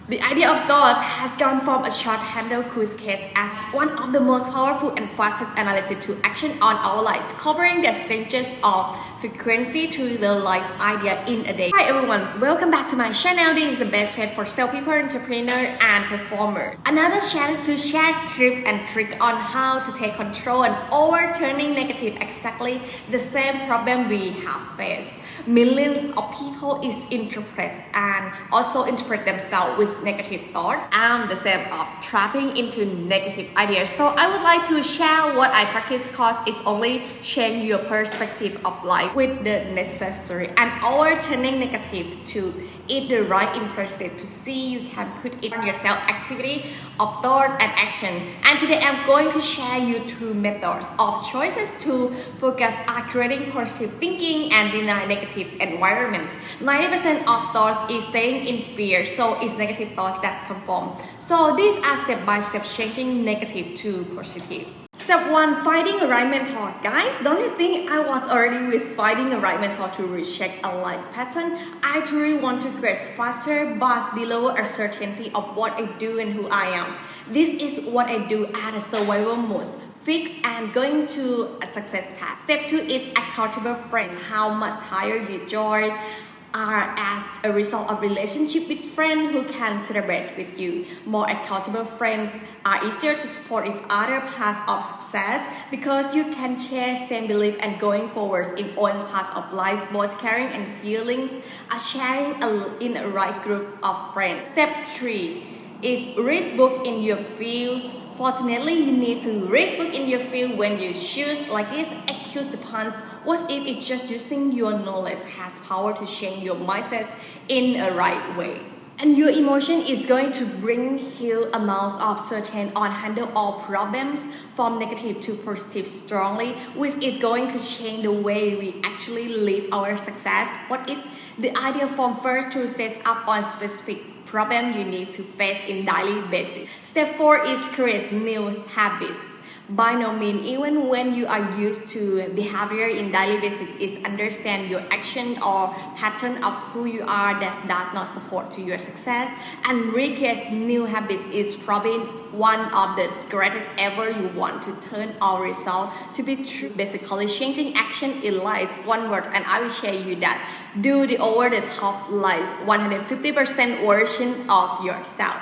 The idea of thoughts has gone from a short-handled quiz case as one of the most powerful and fastest analysis to action on our lives, covering the stages of frequency to realize idea in a day. Hi everyone, welcome back to my channel. This is the best place for salespeople, entrepreneur, and performer. Another channel to share tips and tricks on how to take control and overturning negative exactly the same problem we have faced. Millions of people is interpret and also interpret themselves with negative thoughts and the same of trapping into negative ideas. So I would like to share what I practice cause it's only change your perspective of life with the necessary and overturning negative to it the right impressive to see you can put it on yourself activity of thought and action. And today I'm going to share you two methods of choices to focus on creating positive thinking and deny negative environments. 90% of thoughts is staying in fear, so it's negative thoughts that conform. So these are step-by-step changing negative to positive. Step 1. Finding a right mentor. Guys, don't you think I was already with finding a right mentor to recheck a life pattern? I truly want to create faster but deliver a certainty of what I do and who I am. This is what I do at a survival mode. Fix and going to a success path. Step 2 is accountable friends. How much higher your joy are as a result of relationship with friends who can celebrate with you. More accountable friends are easier to support each other path of success because you can share same belief and going forward in own path of life. Both caring and feelings are sharing in a right group of friends. Step 3 is read book in your field. Fortunately, you need to read book in your field when you choose like this. Accuse the puns. What if it's just using your knowledge has power to change your mindset in a right way? And your emotion is going to bring huge amounts of certain on handle all problems from negative to positive strongly, which is going to change the way we actually live our success. What is the idea from first to set up on specific problem you need to face in daily basis. Step 4 is create new habits. By no means, even when you are used to behavior in daily basis, is understand your action or pattern of who you are that does not support to your success. And recreate new habits is probably one of the greatest ever you want to turn our result to be true. Basically, changing action in life, one word, and I will share you that. Do the over the top life, 150% version of yourself.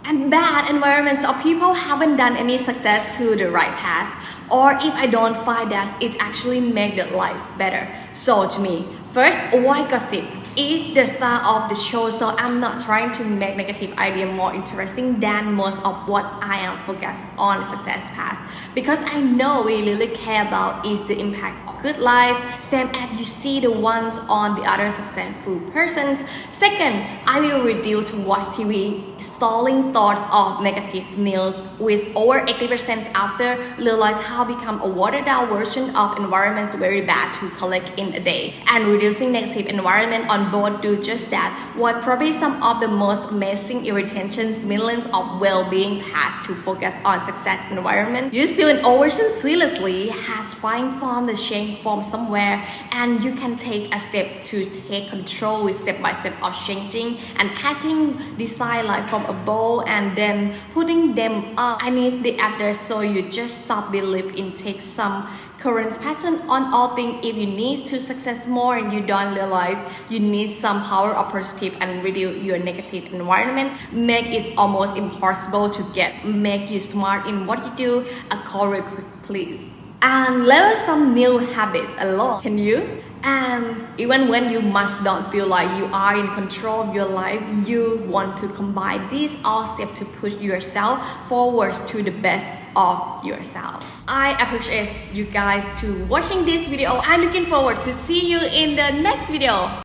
And bad environments of people haven't done any success to the right path, or if I don't find that it actually make the life better. So to me, first, avoid gossip. It's the star of the show, so I'm not trying to make negative idea more interesting than most of what I am focused on the success path, because I know we really care about is the impact of good life, same as you see the ones on the other successful persons. Second, I will reduce to watch TV, stalling thoughts of negative news, with over 80% after realize how become a watered down version of environments very bad to collect in a day. And reducing negative environment on both do just that. What probably some of the most amazing irritations, millions of well-being paths to focus on success environment. You still in overshoot seriously has find from the change from somewhere, and you can take a step to take control with step by step of changing and catching design like from a bowl and then putting them up. I need the address, so you just stop believe in take some current pattern on all things. If you need to success more and you don't realize you need some power of positive and reduce your negative environment, make it almost impossible to get. Make you smart in what you do. A call real quick please. And learn some new habits alone. Can you? And even when you must don't feel like you are in control of your life, you want to combine these all steps to push yourself forward to the best of yourself. I appreciate you guys to watching this video. I'm looking forward to see you in the next video.